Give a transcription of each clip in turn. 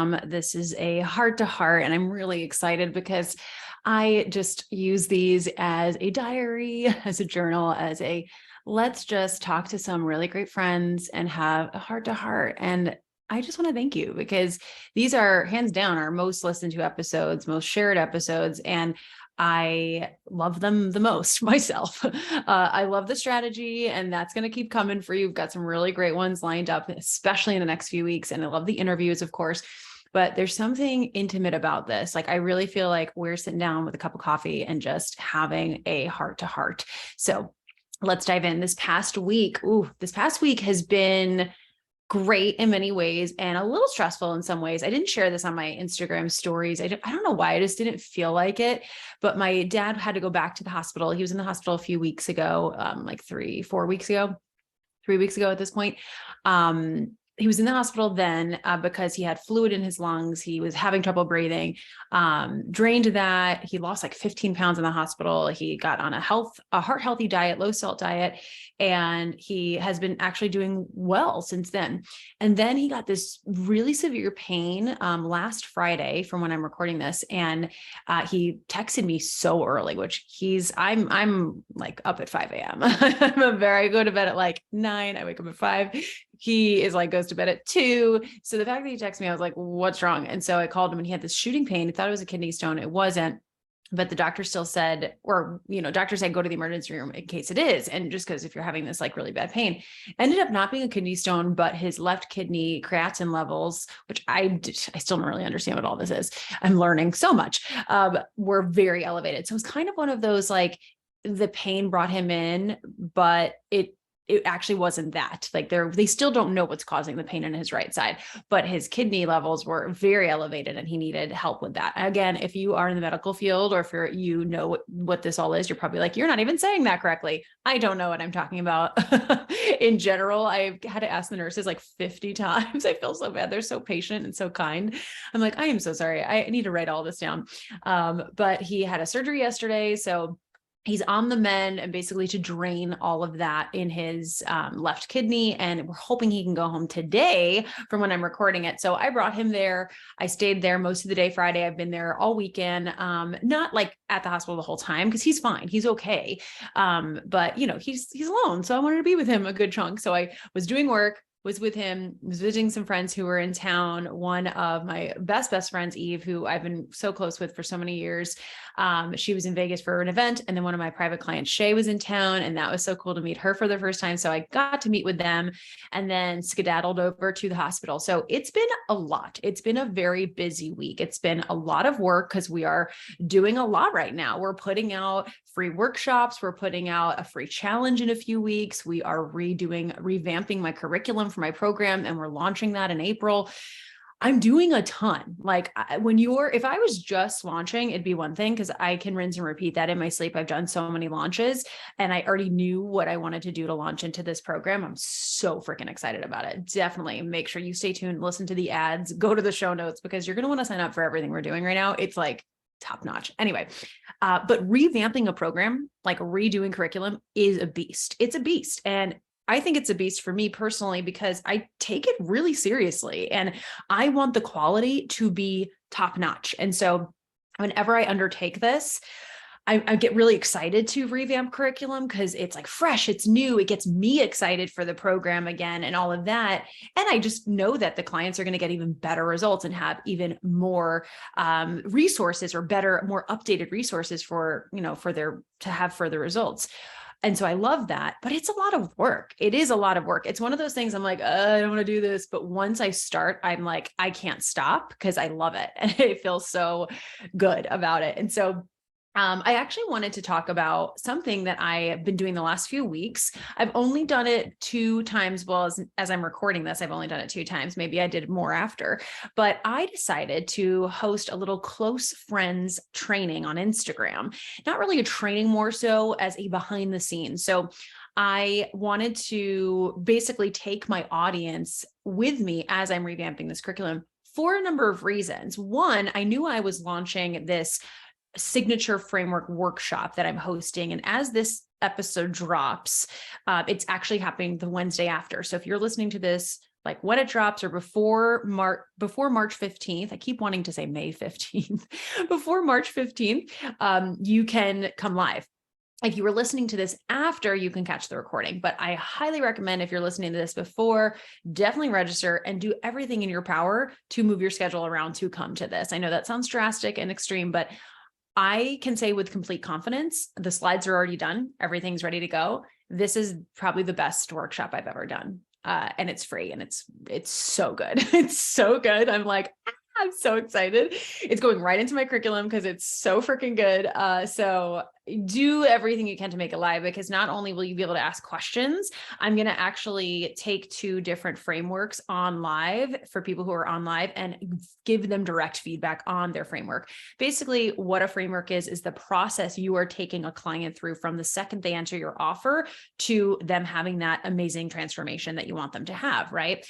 program. This is a heart to heart, and I'm really excited because I just use these as a diary, as a journal, as a let's just talk to some really great friends and have a heart to heart. And I just want to thank you because these are hands down our most listened to episodes, most shared episodes. And I love them the most myself. I love the strategy, and that's going to keep coming for you. We've got some really great ones lined up, especially in the next few weeks. And I love the interviews, of course, but there's something intimate about this. Like, I really feel like we're sitting down with a cup of coffee and just having a heart to heart. So let's dive in. This past week has been great in many ways and a little stressful in some ways. I didn't share this on my Instagram stories. I don't know why. I just didn't feel like it, but my dad had to go back to the hospital. He was in the hospital a few weeks ago, like 3 weeks ago at this point. He was in the hospital then because he had fluid in his lungs. He was having trouble breathing, drained that. He lost like 15 pounds in the hospital. He got on a heart healthy diet, low salt diet, and he has been actually doing well since then. And then he got this really severe pain last Friday from when I'm recording this. And he texted me so early, which I'm like up at 5 a.m. I go to bed at like 9. I wake up at 5. He is like, goes to bed at 2. So the fact that he texted me, I was like, what's wrong? And so I called him and he had this shooting pain. He thought it was a kidney stone. It wasn't. But the doctor still said, doctor said, go to the emergency room in case it is. And just because if you're having this like really bad pain, ended up not being a kidney stone, but his left kidney creatinine levels, which I still don't really understand what all this is. I'm learning so much, were very elevated. So it's kind of one of those, like, the pain brought him in, but it actually wasn't that. Like, they still don't know what's causing the pain in his right side, but his kidney levels were very elevated and he needed help with that. Again, if you are in the medical field or if you know what this all is, you're probably like, you're not even saying that correctly. I don't know what I'm talking about. In general, I've had to ask the nurses like 50 times. I feel so bad. They're so patient and so kind. I'm like, I am so sorry. I need to write all this down. But he had a surgery yesterday. So he's on the mend and basically to drain all of that in his left kidney. And we're hoping he can go home today from when I'm recording it. So I brought him there. I stayed there most of the day Friday. I've been there all weekend, not like at the hospital the whole time because he's fine. He's okay. But he's alone. So I wanted to be with him a good chunk. So I was doing work, was with him, was visiting some friends who were in town. One of my best friends, Eve, who I've been so close with for so many years. She was in Vegas for an event. And then one of my private clients, Shay, was in town. And that was so cool to meet her for the first time. So I got to meet with them and then skedaddled over to the hospital. So it's been a lot. It's been a very busy week. It's been a lot of work because we are doing a lot right now. We're putting out free workshops. We're putting out a free challenge in a few weeks. We are revamping my curriculum for my program, and we're launching that in April. I'm doing a ton. Like, if I was just launching, it'd be one thing because I can rinse and repeat that in my sleep. I've done so many launches and I already knew what I wanted to do to launch into this program. I'm so freaking excited about it. Definitely make sure you stay tuned, listen to the ads, go to the show notes because you're going to want to sign up for everything we're doing right now. It's like top notch. Anyway, but revamping a program, like redoing curriculum, is a beast. It's a beast. And I think it's a beast for me personally because I take it really seriously and I want the quality to be top notch. And so whenever I undertake this, I get really excited to revamp curriculum because it's like fresh, it's new, it gets me excited for the program again and all of that. And I just know that the clients are going to get even better results and have even more resources or better, more updated resources for to have further results. And so I love that, but it's a lot of work. It is a lot of work. It's one of those things I'm like, I don't want to do this. But once I start, I'm like, I can't stop because I love it. And I feel so good about it. And so I actually wanted to talk about something that I have been doing the last few weeks. I've only done it 2 times. Well, as I'm recording this, I've only done it 2 times. Maybe I did more after, but I decided to host a little close friends training on Instagram. Not really a training, more so as a behind the scenes. So I wanted to basically take my audience with me as I'm revamping this curriculum for a number of reasons. One, I knew I was launching this signature framework workshop that I'm hosting. And as this episode drops, it's actually happening the Wednesday after. So if you're listening to this like when it drops or before March 15th, I keep wanting to say May 15th, before March 15th, you can come live. If you were listening to this after, you can catch the recording, but I highly recommend if you're listening to this before, definitely register and do everything in your power to move your schedule around to come to this. I know that sounds drastic and extreme, but I can say with complete confidence, the slides are already done. Everything's ready to go. This is probably the best workshop I've ever done. And it's free and it's so good. It's so good. I'm so excited. It's going right into my curriculum because it's so freaking good. So do everything you can to make it live, because not only will you be able to ask questions, I'm going to actually take 2 different frameworks on live for people who are on live and give them direct feedback on their framework. Basically, what a framework is the process you are taking a client through from the second they enter your offer to them having that amazing transformation that you want them to have, right?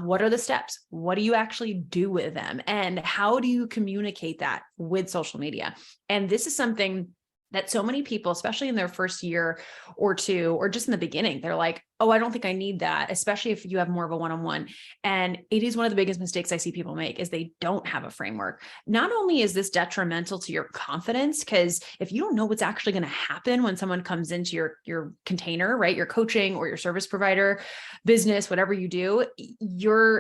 What are the steps? What do you actually do with them? And how do you communicate that with social media? And this is something that so many people, especially in their first year or 2, or just in the beginning, they're like, oh, I don't think I need that, especially if you have more of a one-on-one. And it is one of the biggest mistakes I see people make is they don't have a framework. Not only is this detrimental to your confidence, because if you don't know what's actually going to happen when someone comes into your container, right, your coaching or your service provider business, whatever you do,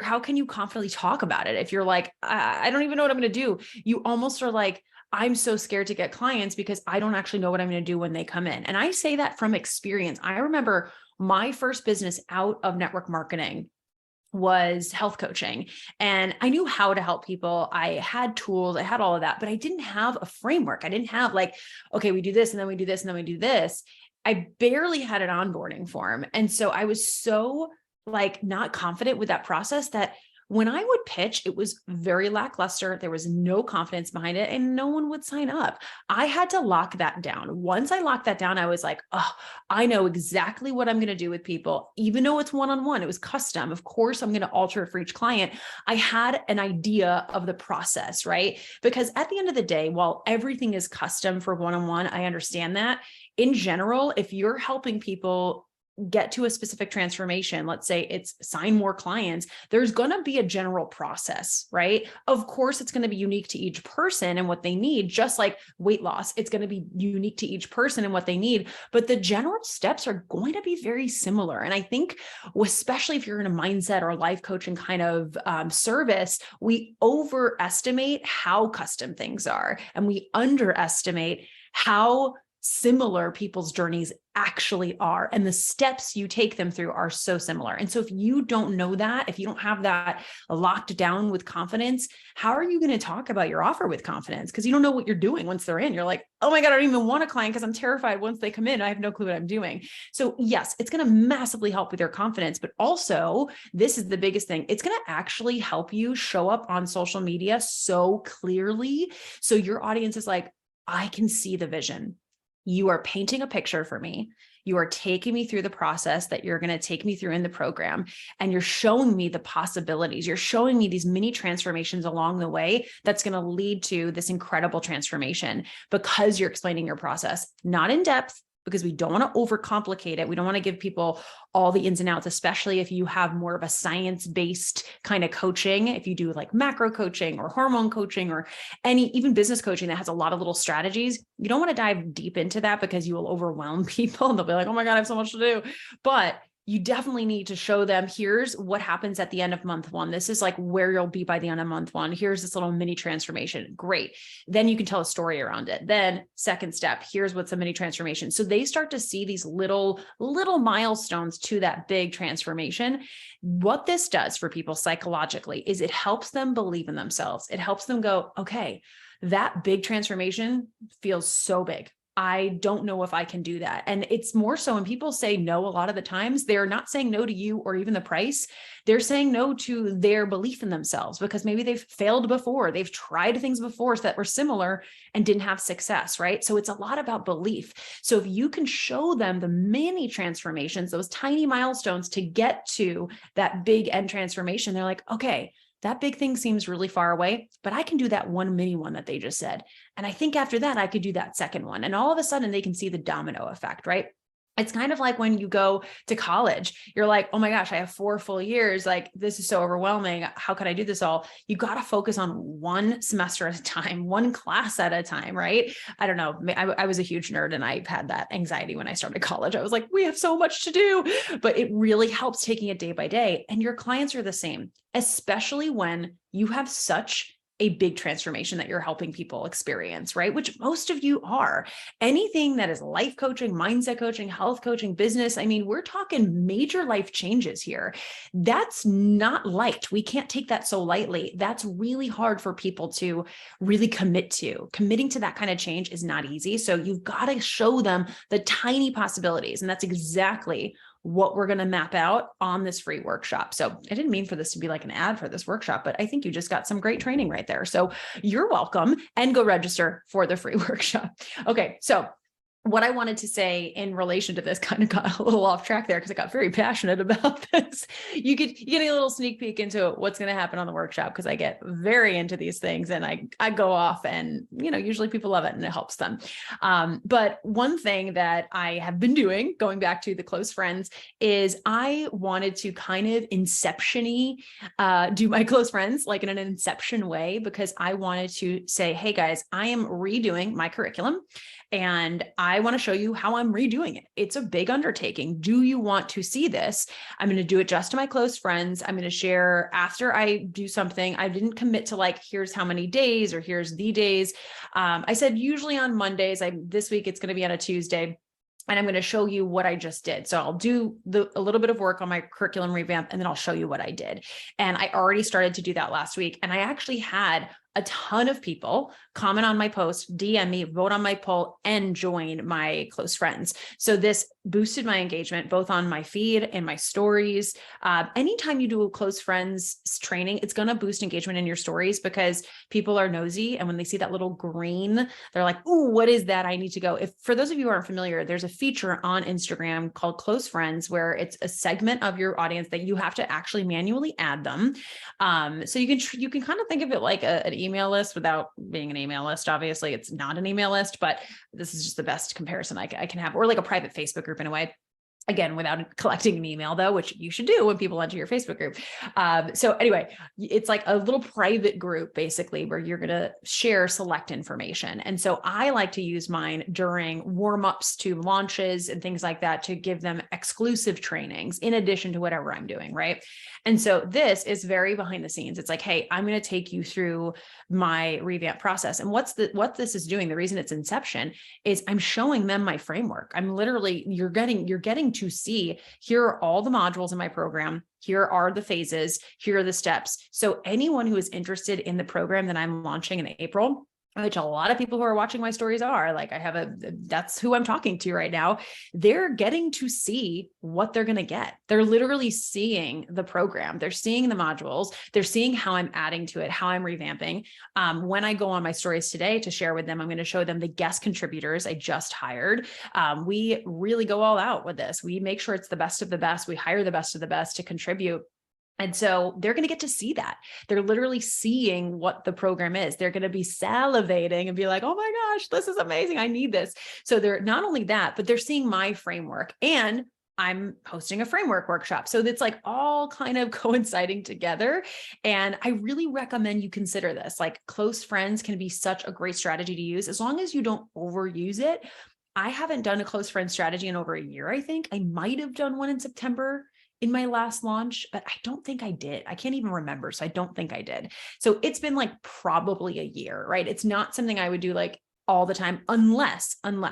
how can you confidently talk about it? If you're like, I don't even know what I'm going to do. You almost are like, I'm so scared to get clients because I don't actually know what I'm going to do when they come in. And I say that from experience. I remember my first business out of network marketing was health coaching. And I knew how to help people. I had tools, I had all of that, but I didn't have a framework. I didn't have like, okay, we do this and then we do this and then we do this. I barely had an onboarding form. And so I was so like not confident with that process that when I would pitch, it was very lackluster. There was no confidence behind it and no one would sign up. I had to lock that down. Once I locked that down, I was like, oh, I know exactly what I'm going to do with people. Even though it's one-on-one, it was custom. Of course, I'm going to alter it for each client. I had an idea of the process, right? Because at the end of the day, while everything is custom for one-on-one, I understand that. In general, if you're helping people get to a specific transformation, let's say it's sign more clients, there's going to be a general process, right? Of course, it's going to be unique to each person and what they need, just like weight loss. It's going to be unique to each person and what they need, but the general steps are going to be very similar. And I think, especially if you're in a mindset or life coaching kind of service, we overestimate how custom things are and we underestimate how similar people's journeys actually are. And the steps you take them through are so similar. And so if you don't know that, if you don't have that locked down with confidence, how are you going to talk about your offer with confidence? Because you don't know what you're doing once they're in. You're like, oh my God, I don't even want a client because I'm terrified once they come in. I have no clue what I'm doing. So yes, it's going to massively help with your confidence, but also this is the biggest thing. It's going to actually help you show up on social media so clearly. So your audience is like, I can see the vision. You are painting a picture for me. You are taking me through the process that you're going to take me through in the program. And you're showing me the possibilities. You're showing me these mini transformations along the way that's going to lead to this incredible transformation because you're explaining your process, not in depth, because we don't want to overcomplicate it. We don't want to give people all the ins and outs, especially if you have more of a science-based kind of coaching. If you do like macro coaching or hormone coaching or even business coaching that has a lot of little strategies, you don't want to dive deep into that because you will overwhelm people and they'll be like, oh my God, I have so much to do. But you definitely need to show them, here's what happens at the end of month 1. This is like where you'll be by the end of month 1. Here's this little mini transformation. Great. Then you can tell a story around it. Then second step, here's what's a mini transformation. So they start to see these little milestones to that big transformation. What this does for people psychologically is it helps them believe in themselves. It helps them go, okay, that big transformation feels so big. I don't know if I can do that. And it's more so when people say no, a lot of the times they're not saying no to you or even the price. They're saying no to their belief in themselves because maybe they've failed before. They've tried things before that were similar and didn't have success, right? So it's a lot about belief. So if you can show them the mini transformations, those tiny milestones to get to that big end transformation, they're like, okay, that big thing seems really far away, but I can do that one mini one that they just said. And I think after that, I could do that second one. And all of a sudden they can see the domino effect, right? It's kind of like when you go to college, you're like, oh my gosh, I have 4 full years. Like, this is so overwhelming. How can I do this all? You got to focus on one semester at a time, one class at a time, right? I don't know. I was a huge nerd and I had that anxiety when I started college. I was like, we have so much to do, but it really helps taking it day by day. And your clients are the same, especially when you have such a big transformation that you're helping people experience, right? Which most of you are. Anything that is life coaching, mindset coaching, health coaching, business. I mean, we're talking major life changes here. That's not light. We can't take that so lightly. That's really hard for people to really commit to. Committing to that kind of change is not easy. So you've got to show them the tiny possibilities. And that's exactly what we're going to map out on this free workshop. So I didn't mean for this to be like an ad for this workshop, but I think you just got some great training right there. So you're welcome, and go register for the free workshop. Okay. So what I wanted to say in relation to this, kind of got a little off track there because I got very passionate about this. You get a little sneak peek into what's going to happen on the workshop, because I get very into these things and I go off, and, usually people love it and it helps them. But one thing that I have been doing, going back to the close friends, is I wanted to kind of inception-y do my close friends like in an inception way, because I wanted to say, hey guys, I am redoing my curriculum and I want to show you how I'm redoing it. It's a big undertaking. Do you want to see this? I'm going to do it just to my close friends. I'm going to share after I do something. I didn't commit to like, here's how many days or here's the days. I said usually on Mondays. This week it's going to be on a Tuesday. And I'm going to show you what I just did. So I'll do a little bit of work on my curriculum revamp, and then I'll show you what I did. And I already started to do that last week. And I actually had a ton of people comment on my post, DM me, vote on my poll, and join my close friends. So this boosted my engagement, both on my feed and my stories. Anytime you do a close friends training, it's going to boost engagement in your stories, because people are nosy. And when they see that little green, they're like, ooh, what is that? I need to go. For those of you who aren't familiar, there's a feature on Instagram called Close Friends, where it's a segment of your audience that you have to actually manually add them. So you can kind of think of it like an email list without being an email list. Obviously, it's not an email list, but this is just the best comparison I can have, or like a private Facebook group in a way. Again, without collecting an email though, which you should do when people enter your Facebook group. So anyway, it's like a little private group basically where you're going to share select information. And so I like to use mine during warm-ups to launches and things like that to give them exclusive trainings in addition to whatever I'm doing, right? And so this is very behind the scenes. It's like, hey, I'm going to take you through my revamp process. And what this is doing, the reason it's inception, is I'm showing them my framework. I'm literally, you're getting to see, here are all the modules in my program. Here are the phases. Here are the steps. So anyone who is interested in the program that I'm launching in April, which a lot of people who are watching my stories are, like, that's who I'm talking to right now. They're getting to see what they're going to get. They're literally seeing the program. They're seeing the modules. They're seeing how I'm adding to it, how I'm revamping. When I go on my stories today to share with them, I'm going to show them the guest contributors I just hired. We really go all out with this. We make sure it's the best of the best. We hire the best of the best to contribute. And so they're going to get to see that. They're literally seeing what the program is. They're going to be salivating and be like, oh my gosh, this is amazing. I need this. So they're not only that, but they're seeing my framework, and I'm hosting a framework workshop. So it's like all kind of coinciding together. And I really recommend you consider this. Like, close friends can be such a great strategy to use as long as you don't overuse it. I haven't done a close friend strategy in over a year. I think I might have done one in September in my last launch, but I don't think I did. I can't even remember. So I don't think I did. So it's been like probably a year, right? It's not something I would do like all the time, unless, and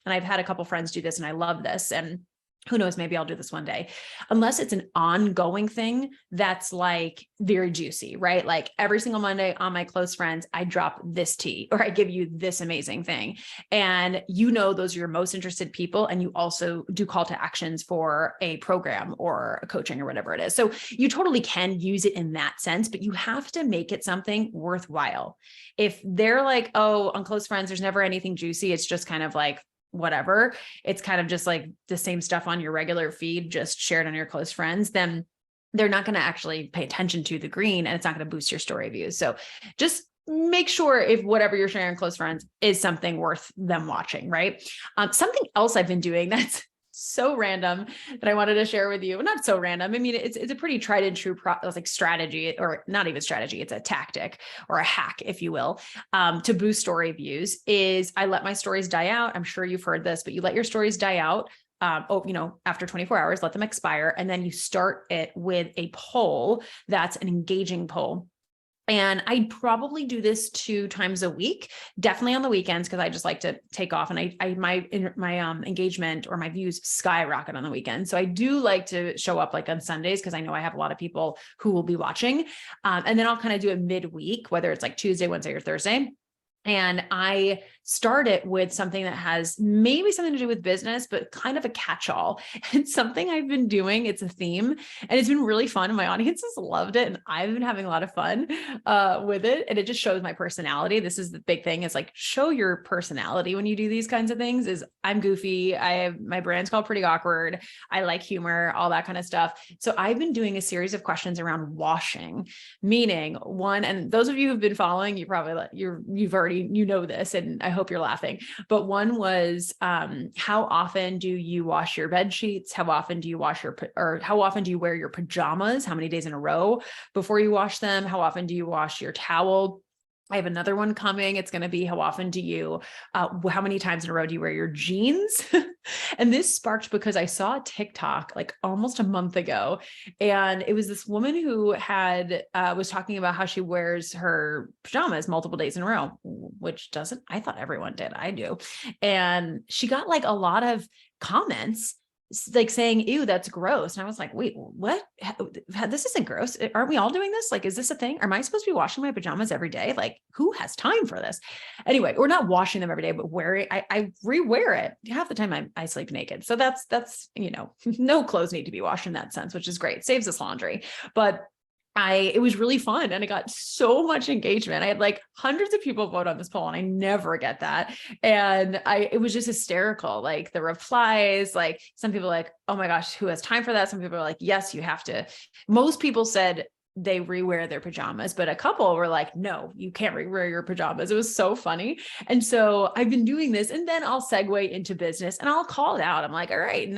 I've had a couple friends do this and I love this. And who knows, maybe I'll do this one day, unless it's an ongoing thing that's like very juicy, right? Like every single Monday on my close friends, I drop this tea or I give you this amazing thing. And those are your most interested people. And you also do call to actions for a program or a coaching or whatever it is. So you totally can use it in that sense, but you have to make it something worthwhile. If they're like, oh, on close friends, there's never anything juicy. It's just kind of like, whatever, it's kind of just like the same stuff on your regular feed, just shared on your close friends, then they're not going to actually pay attention to the green, and it's not going to boost your story views. So just make sure if whatever you're sharing close friends is something worth them watching, right? Something else I've been doing that's so random that I wanted to share with you. Not so random. I mean, it's a pretty tried and true like strategy, or not even strategy. It's a tactic or a hack, if you will, to boost story views. Is I let my stories die out. I'm sure you've heard this, but you let your stories die out. After 24 hours, let them expire. And then you start it with a poll that's an engaging poll. And I'd probably do this 2 times a week, definitely on the weekends, because I just like to take off, and my engagement or my views skyrocket on the weekend. So I do like to show up like on Sundays, because I know I have a lot of people who will be watching. And then I'll kind of do it midweek, whether it's like Tuesday, Wednesday, or Thursday. And I start it with something that has maybe something to do with business, but kind of a catch-all. It's something I've been doing. It's a theme, and it's been really fun. And my audience has loved it. And I've been having a lot of fun with it. And it just shows my personality. This is the big thing. It's like, show your personality when you do these kinds of things. Is I'm goofy. My brand's called Pretty Awkward. I like humor, all that kind of stuff. So I've been doing a series of questions around washing, meaning one, and those of you who've been following, you've already, this, and I hope you're laughing. But one was, how often do you wash your bed sheets? How often do you how often do you wear your pajamas? How many days in a row before you wash them? How often do you wash your towel? I have another one coming. It's going to be, how often do you, how many times in a row do you wear your jeans? And this sparked because I saw a TikTok like almost a month ago. And it was this woman who was talking about how she wears her pajamas multiple days in a row, which I thought everyone did. I do. And she got like a lot of comments like saying, ew, that's gross. And I was like, wait, what? This isn't gross. Aren't we all doing this? Like, is this a thing? Am I supposed to be washing my pajamas every day? Like, who has time for this? Anyway, we're not washing them every day, but I rewear it. Half the time I sleep naked. So that's, no clothes need to be washed in that sense, which is great. Saves us laundry. But it was really fun, and I got so much engagement. I had like hundreds of people vote on this poll, and I never get that. And it was just hysterical. Like the replies, like some people like, oh my gosh, who has time for that? Some people are like, yes, you have to. Most people said they rewear their pajamas, but a couple were like, no, you can't rewear your pajamas. It was so funny. And so I've been doing this, and then I'll segue into business and I'll call it out. I'm like, all right,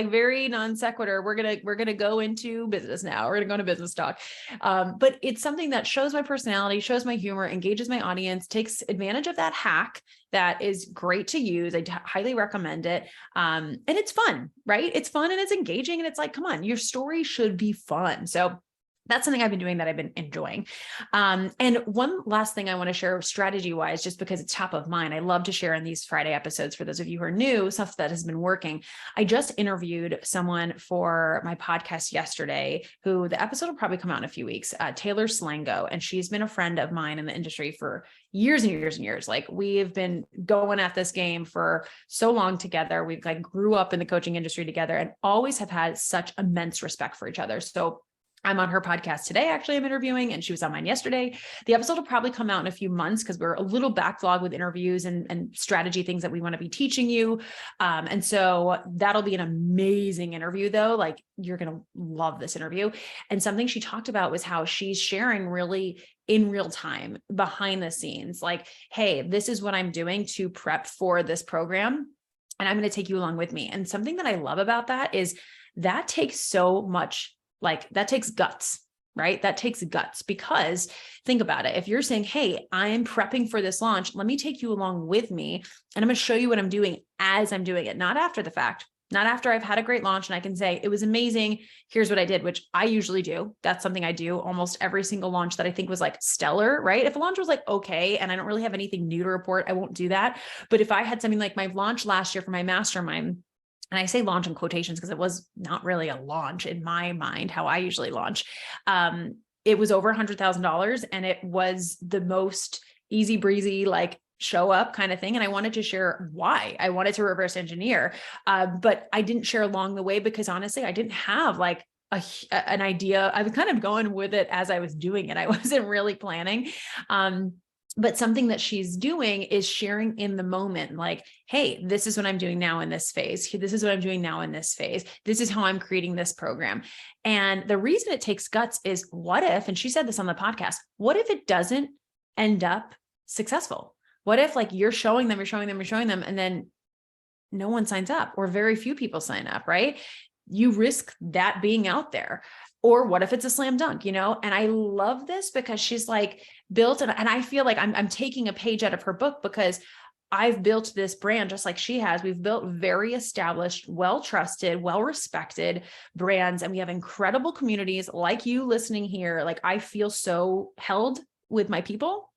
very non sequitur. We're going to go into business now. We're going to go into business talk. But it's something that shows my personality, shows my humor, engages my audience, takes advantage of that hack that is great to use. I highly recommend it. And it's fun, right? It's fun and it's engaging. And it's like, come on, your story should be fun. So that's something I've been doing that I've been enjoying. And one last thing I want to share strategy wise, just because it's top of mind, I love to share in these Friday episodes for those of you who are new, stuff that has been working. I just interviewed someone for my podcast yesterday, who the episode will probably come out in a few weeks, Taylor Slango. And she's been a friend of mine in the industry for years and years and years. Like we've been going at this game for so long together. We've like grew up in the coaching industry together and always have had such immense respect for each other. So I'm on her podcast today. Actually, I'm interviewing, and she was on mine yesterday. The episode will probably come out in a few months because we're a little backlog with interviews and strategy things that we want to be teaching you. And so that'll be an amazing interview though. Like you're going to love this interview. And something she talked about was how she's sharing really in real time behind the scenes, like, hey, this is what I'm doing to prep for this program, and I'm going to take you along with me. And something that I love about that is that takes so much, like that takes guts, right? That takes guts, because think about it. If you're saying, hey, I am prepping for this launch, let me take you along with me, and I'm going to show you what I'm doing as I'm doing it, not after the fact, not after I've had a great launch and I can say, it was amazing. Here's what I did, which I usually do. That's something I do almost every single launch that I think was like stellar, right? If a launch was like, okay, and I don't really have anything new to report, I won't do that. But if I had something like my launch last year for my mastermind, and I say launch in quotations because it was not really a launch in my mind, how I usually launch. It was over $100,000, and it was the most easy breezy, like show up kind of thing. And I wanted to share why I wanted to reverse engineer. But I didn't share along the way because honestly, I didn't have like an idea. I was kind of going with it as I was doing it. I wasn't really planning. But something that she's doing is sharing in the moment, like, hey, this is what I'm doing now in this phase. This is what I'm doing now in this phase. This is how I'm creating this program. And the reason it takes guts is what if, and she said this on the podcast, what if it doesn't end up successful? What if like you're showing them, and then no one signs up or very few people sign up, right? You risk that being out there. Or what if it's a slam dunk, you know? And I love this because she's like built, and I feel like I'm taking a page out of her book because I've built this brand just like she has. We've built very established, well-trusted, well-respected brands, and we have incredible communities like you listening here. Like, I feel so held with my people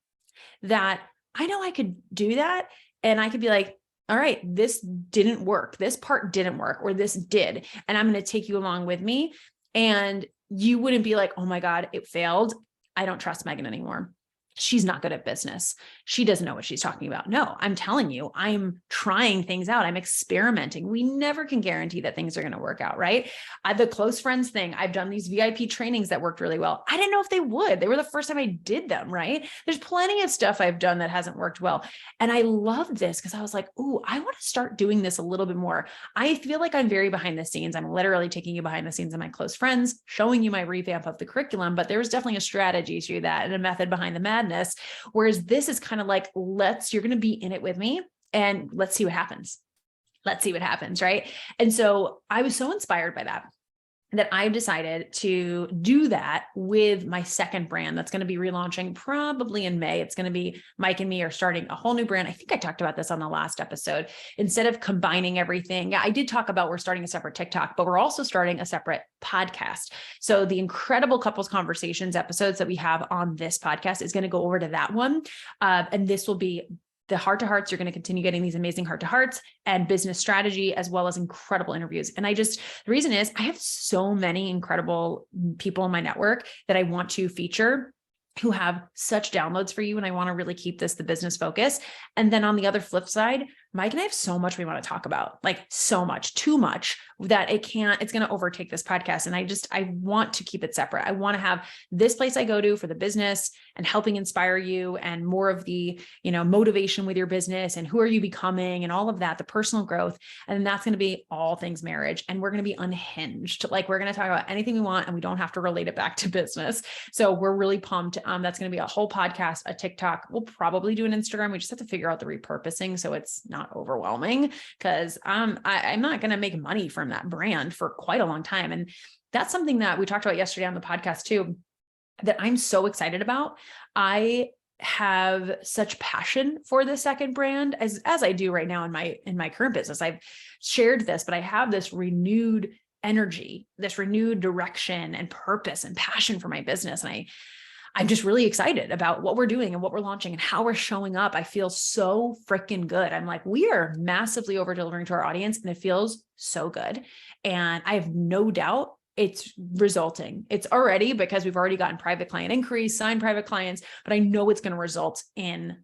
that I know I could do that. And I could be like, all right, this didn't work. This part didn't work, or this did. And I'm going to take you along with me. And you wouldn't be like, oh my God, it failed. I don't trust Megan anymore. She's not good at business. She doesn't know what she's talking about. No, I'm telling you, I'm trying things out. I'm experimenting. We never can guarantee that things are going to work out, right? The close friends thing, I've done these VIP trainings that worked really well. I didn't know if they would. They were the first time I did them, right? There's plenty of stuff I've done that hasn't worked well. And I loved this because I was like, ooh, I want to start doing this a little bit more. I feel like I'm very behind the scenes. I'm literally taking you behind the scenes of my close friends, showing you my revamp of the curriculum, but there's definitely a strategy to that and a method behind the madness. Whereas this is kind of like, you're going to be in it with me and let's see what happens. Let's see what happens. Right. And so I was so inspired by that I decided to do that with my second brand that's going to be relaunching probably in May. It's going to be Mike and me are starting a whole new brand. I think I talked about this on the last episode. Instead of combining everything, I did talk about we're starting a separate TikTok, but we're also starting a separate podcast. So the incredible couples conversations episodes that we have on this podcast is going to go over to that one. And this will be the heart to hearts. You're going to continue getting these amazing heart to hearts and business strategy, as well as incredible interviews. And the reason is I have so many incredible people in my network that I want to feature who have such downloads for you. And I want to really keep this the business focus. And then on the other flip side, Mike and I have so much we want to talk about, like so much, too much that it's going to overtake this podcast. And I want to keep it separate. I want to have this place I go to for the business and helping inspire you and more of the, motivation with your business and who are you becoming and all of that, the personal growth. And then that's going to be all things marriage. And we're going to be unhinged. Like we're going to talk about anything we want and we don't have to relate it back to business. So we're really pumped. That's going to be a whole podcast, a TikTok. We'll probably do an Instagram. We just have to figure out the repurposing so it's not overwhelming because I'm not going to make money from that brand for quite a long time. And that's something that we talked about yesterday on the podcast too, that I'm so excited about. I have such passion for the second brand as I do right now in my current business. I've shared this, but I have this renewed energy, this renewed direction and purpose and passion for my business. And I'm just really excited about what we're doing and what we're launching and how we're showing up. I feel so freaking good. I'm like, we are massively over delivering to our audience and it feels so good. And I have no doubt it's resulting. It's already because we've already gotten private client increase, signed private clients, but I know it's going to result in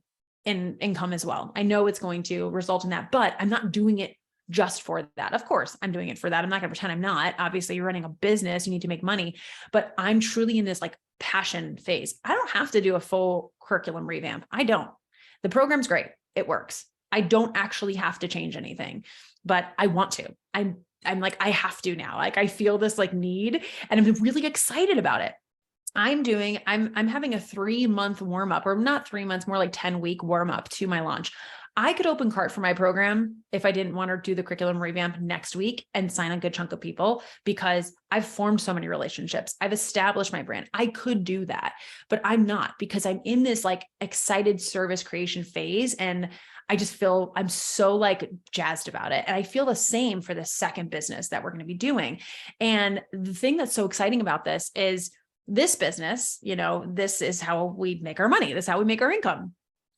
income as well. I know it's going to result in that, but I'm not doing it just for that. Of course, I'm doing it for that. I'm not going to pretend I'm not. Obviously, you're running a business, you need to make money, but I'm truly in this like passion phase. I don't have to do a full curriculum revamp. I don't. The program's great. It works. I don't actually have to change anything, but I want to. I'm like, I have to now. Like I feel this like need and I'm really excited about it. I'm having a 3-month warm up, or not 3 months, more like 10-week warm up to my launch. I could open cart for my program if I didn't want to do the curriculum revamp next week and sign a good chunk of people because I've formed so many relationships. I've established my brand. I could do that, but I'm not because I'm in this like excited service creation phase. And I just feel I'm so like jazzed about it. And I feel the same for the second business that we're going to be doing. And the thing that's so exciting about this is this business, this is how we make our money. This is how we make our income.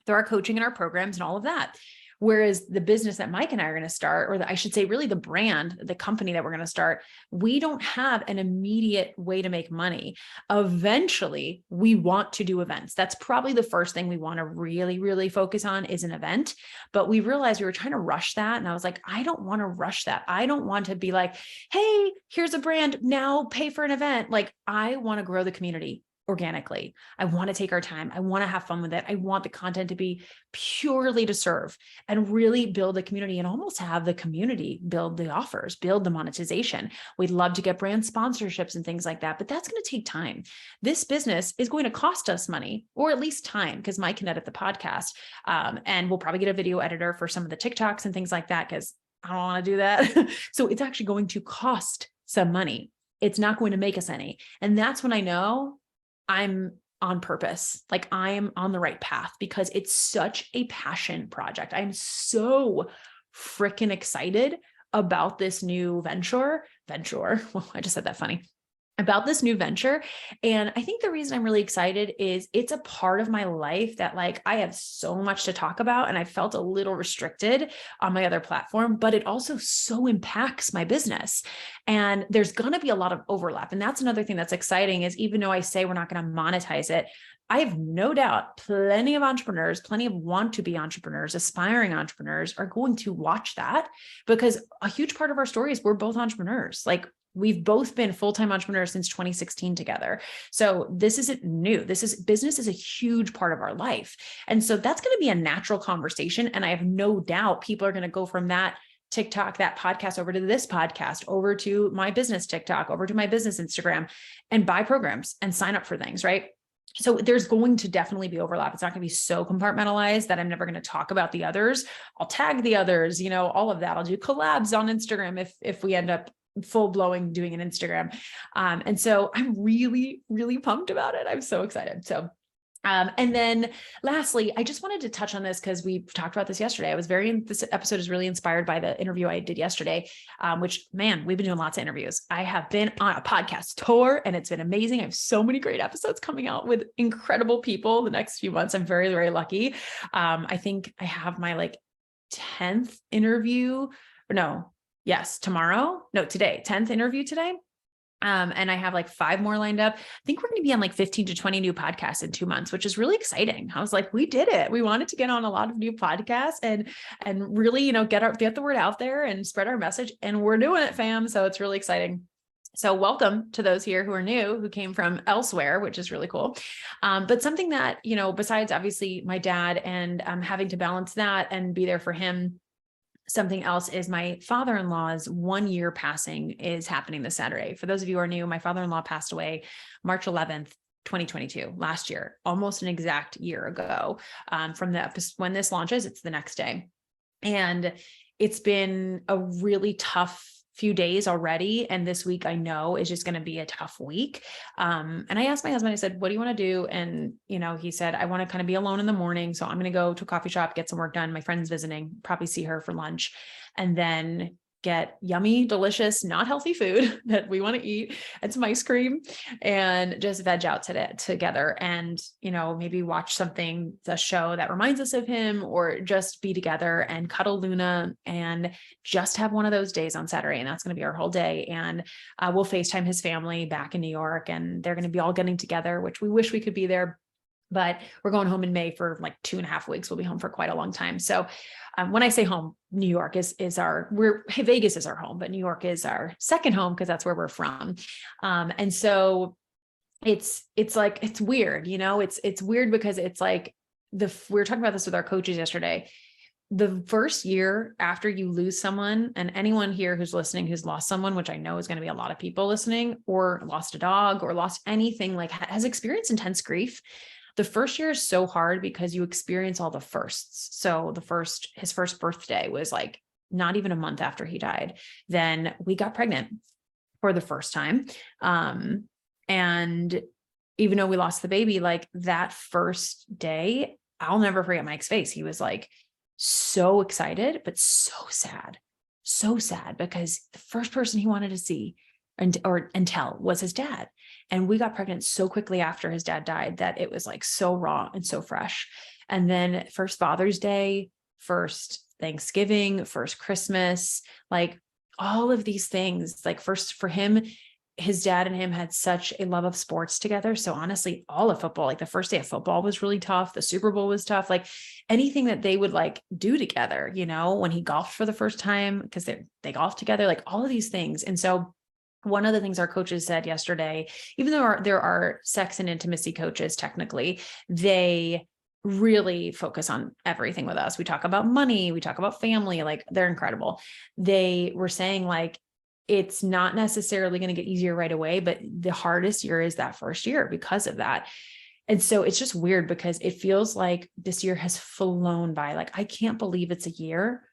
Through our coaching and our programs and all of that. Whereas the business that Mike and I are going to start, or I should say really the brand, the company that we're going to start, we don't have an immediate way to make money. Eventually, we want to do events. That's probably the first thing we want to really, really focus on is an event. But we realized we were trying to rush that. And I was like, I don't want to rush that. I don't want to be like, hey, here's a brand, now pay for an event. Like I want to grow the community organically. I want to take our time. I want to have fun with it. I want the content to be purely to serve and really build a community and almost have the community build the offers, build the monetization. We'd love to get brand sponsorships and things like that, but that's going to take time. This business is going to cost us money or at least time because Mike can edit the podcast. And we'll probably get a video editor for some of the TikToks and things like that because I don't want to do that. So it's actually going to cost some money. It's not going to make us any. And that's when I know I'm on purpose. Like I am on the right path because it's such a passion project. I'm so freaking excited about this new venture. Well, I just said that funny. About this new venture. And I think the reason I'm really excited is it's a part of my life that like I have so much to talk about and I felt a little restricted on my other platform, but it also so impacts my business. And there's going to be a lot of overlap. And that's another thing that's exciting is even though I say we're not going to monetize it, I have no doubt plenty of entrepreneurs, plenty of want to be entrepreneurs, aspiring entrepreneurs are going to watch that because a huge part of our story is we're both entrepreneurs. Like we've both been full-time entrepreneurs since 2016 together. So this isn't new. Business is a huge part of our life. And so that's going to be a natural conversation. And I have no doubt people are going to go from that TikTok, that podcast over to this podcast, over to my business TikTok, over to my business Instagram and buy programs and sign up for things, right? So there's going to definitely be overlap. It's not going to be so compartmentalized that I'm never going to talk about the others. I'll tag the others, all of that. I'll do collabs on Instagram if we end up full blowing doing an Instagram. And so I'm really, really pumped about it. I'm so excited. So, and then lastly, I just wanted to touch on this because we talked about this yesterday. This episode is really inspired by the interview I did yesterday, which man, we've been doing lots of interviews. I have been on a podcast tour and it's been amazing. I have so many great episodes coming out with incredible people the next few months. I'm very, very lucky. I think I have my like 10th interview today, 10th interview today. And I have like 5 more lined up. I think we're going to be on like 15 to 20 new podcasts in 2 months, which is really exciting. I was like, we did it. We wanted to get on a lot of new podcasts and really, get the word out there and spread our message. And we're doing it, fam. So it's really exciting. So welcome to those here who are new, who came from elsewhere, which is really cool. But something that, besides obviously my dad and having to balance that and be there for him, something else is my father-in-law's 1 year passing is happening this Saturday. For those of you who are new, my father-in-law passed away March 11th, 2022, last year, almost an exact year ago. From when this launches, it's the next day. And it's been a really tough few days already. And this week I know is just going to be a tough week. And I asked my husband, I said, what do you want to do? And, he said, I want to kind of be alone in the morning. So I'm going to go to a coffee shop, get some work done. My friend's visiting, probably see her for lunch, and then get yummy, delicious, not healthy food that we want to eat and some ice cream and just veg out together and, maybe watch a show that reminds us of him or just be together and cuddle Luna and just have one of those days on Saturday. And that's going to be our whole day. And we'll FaceTime his family back in New York and they're going to be all getting together, which we wish we could be there. But we're going home in May for like 2.5 weeks. We'll be home for quite a long time. So when I say home, New York Vegas is our home, but New York is our second home because that's where we're from. And so it's like, it's weird, it's weird because it's like we were talking about this with our coaches yesterday. The first year after you lose someone, and anyone here who's listening, who's lost someone, which I know is going to be a lot of people listening, or lost a dog or lost anything, like has experienced intense grief. The first year is so hard because you experience all the firsts. So his first birthday was like not even a month after he died. Then we got pregnant for the first time. And even though we lost the baby, like that first day, I'll never forget Mike's face. He was like so excited, but so sad because the first person he wanted to see and tell was his dad. And we got pregnant so quickly after his dad died that it was like so raw and so fresh. And then first Father's Day, first Thanksgiving, first Christmas, like all of these things, like first for him, his dad and him had such a love of sports together. So honestly, all of football, like the first day of football was really tough. The Super Bowl was tough. Like anything that they would like do together, when he golfed for the first time, because they golfed together, like all of these things. And so one of the things our coaches said yesterday, even though there are sex and intimacy coaches, technically, they really focus on everything with us. We talk about money, we talk about family, like they're incredible. They were saying like, it's not necessarily going to get easier right away, but the hardest year is that first year because of that. And so it's just weird because it feels like this year has flown by. Like, I can't believe it's a year.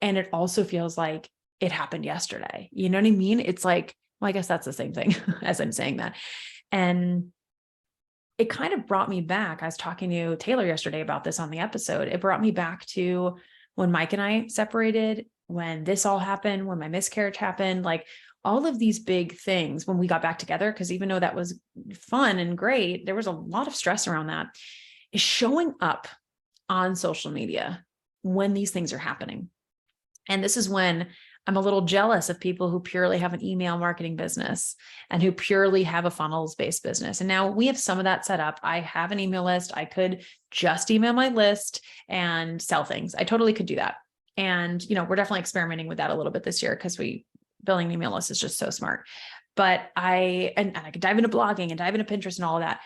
And it also feels like it happened yesterday. You know what I mean? It's like, well, I guess that's the same thing as I'm saying that. And it kind of brought me back. I was talking to Taylor yesterday about this on the episode. It brought me back to when Mike and I separated, when this all happened, when my miscarriage happened, like all of these big things when we got back together, because even though that was fun and great, there was a lot of stress around that, is showing up on social media when these things are happening. And this is when I'm a little jealous of people who purely have an email marketing business and who purely have a funnels-based business. And now we have some of that set up. I have an email list. I could just email my list and sell things. I totally could do that. And, we're definitely experimenting with that a little bit this year because building an email list is just so smart. But I could dive into blogging and dive into Pinterest and all of that.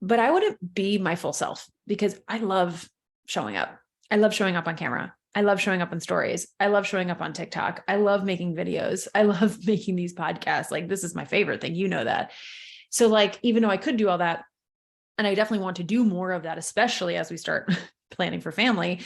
But I wouldn't be my full self because I love showing up. I love showing up on camera. I love showing up on stories. I love showing up on TikTok. I love making videos. I love making these podcasts. Like, this is my favorite thing. You know that. So like, even though I could do all that, and I definitely want to do more of that, especially as we start planning for family,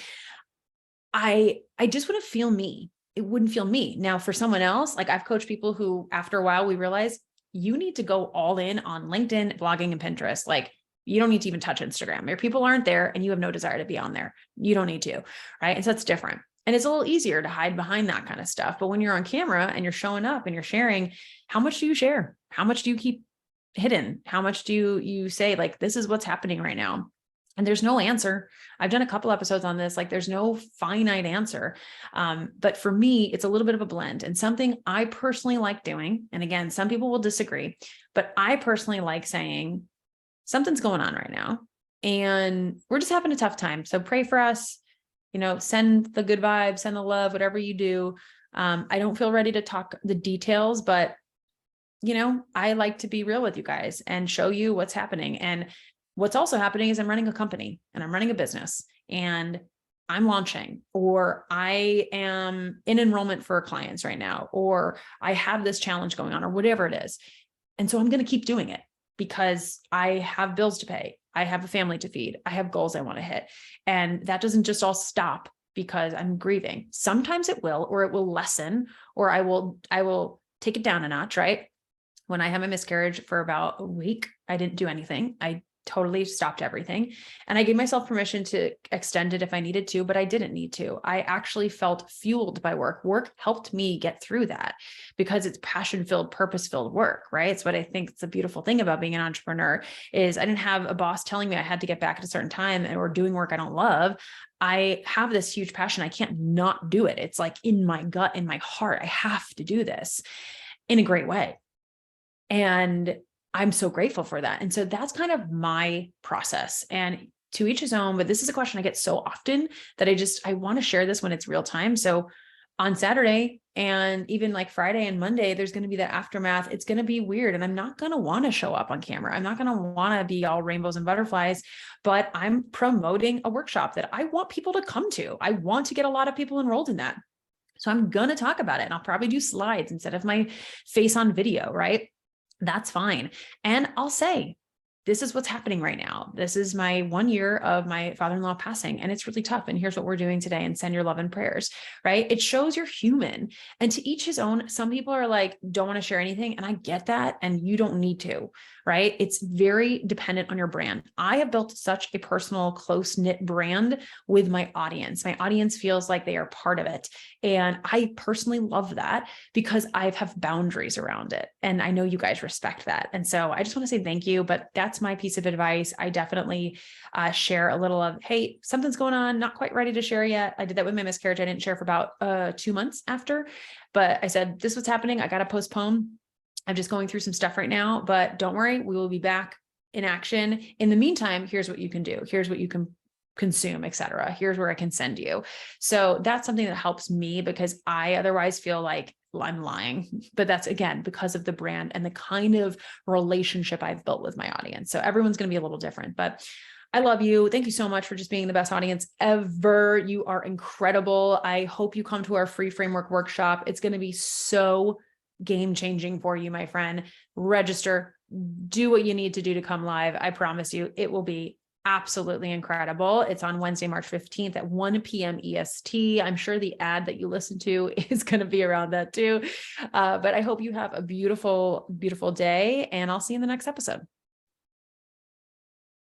I just wouldn't feel me. It wouldn't feel me. Now for someone else, like I've coached people who after a while, we realize you need to go all in on LinkedIn, blogging, and Pinterest. Like, you don't need to even touch Instagram. Your people aren't there and you have no desire to be on there. You don't need to, right? And so that's different. And it's a little easier to hide behind that kind of stuff. But when you're on camera and you're showing up and you're sharing, how much do you share? How much do you keep hidden? How much do you say, like, this is what's happening right now? And there's no answer. I've done a couple episodes on this. Like, there's no finite answer. But for me, it's a little bit of a blend and something I personally like doing. And again, some people will disagree, but I personally like saying, something's going on right now and we're just having a tough time. So pray for us, send the good vibes, send the love, whatever you do. I don't feel ready to talk the details, but I like to be real with you guys and show you what's happening. And what's also happening is I'm running a company and I'm running a business and I'm launching, or I am in enrollment for clients right now, or I have this challenge going on, or whatever it is. And so I'm going to keep doing it, because I have bills to pay. I have a family to feed. I have goals I want to hit. And that doesn't just all stop because I'm grieving. Sometimes it will, or it will lessen, or I will take it down a notch, right? When I had my miscarriage for about a week, I didn't do anything. I totally stopped everything. And I gave myself permission to extend it if I needed to, but I didn't need to. I actually felt fueled by work. Work helped me get through that because it's passion-filled, purpose-filled work, right? It's what I think is the beautiful thing about being an entrepreneur is I didn't have a boss telling me I had to get back at a certain time or doing work I don't love. I have this huge passion. I can't not do it. It's like in my gut, in my heart, I have to do this in a great way. And I'm so grateful for that. And so that's kind of my process, and to each his own, but this is a question I get so often that I want to share this when it's real time. So on Saturday and even like Friday and Monday, there's going to be that aftermath. It's going to be weird. And I'm not going to want to show up on camera. I'm not going to want to be all rainbows and butterflies, but I'm promoting a workshop that I want people to come to. I want to get a lot of people enrolled in that. So I'm going to talk about it, and I'll probably do slides instead of my face on video, right? That's fine. And I'll say, this is what's happening right now. This is my 1 year of my father-in-law passing, and it's really tough. And here's what we're doing today, and send your love and prayers, right? It shows you're human, and to each his own. Some people are like, don't want to share anything. And I get that. And you don't need to, right? It's very dependent on your brand. I have built such a personal, close-knit brand with my audience. My audience feels like they are part of it. And I personally love that because I have boundaries around it. And I know you guys respect that. And so I just want to say thank you, but that's my piece of advice. I definitely share a little of, hey, something's going on, not quite ready to share yet. I did that with my miscarriage. I didn't share for about 2 months after, but I said, this was happening. I got to postpone. I'm just going through some stuff right now, but don't worry, we will be back in action. In the meantime, here's what you can do. Here's what you can consume, etc. Here's where I can send you. So that's something that helps me because I otherwise feel like I'm lying, but that's again, because of the brand and the kind of relationship I've built with my audience. So everyone's going to be a little different, but I love you. Thank you so much for just being the best audience ever. You are incredible. I hope you come to our free framework workshop. It's going to be so game-changing for you, my friend. Register, do what you need to do to come live. I promise you, it will be absolutely incredible. It's on Wednesday, March 15th at 1 p.m. EST. I'm sure the ad that you listen to is going to be around that too. But I hope you have a beautiful, beautiful day, and I'll see you in the next episode.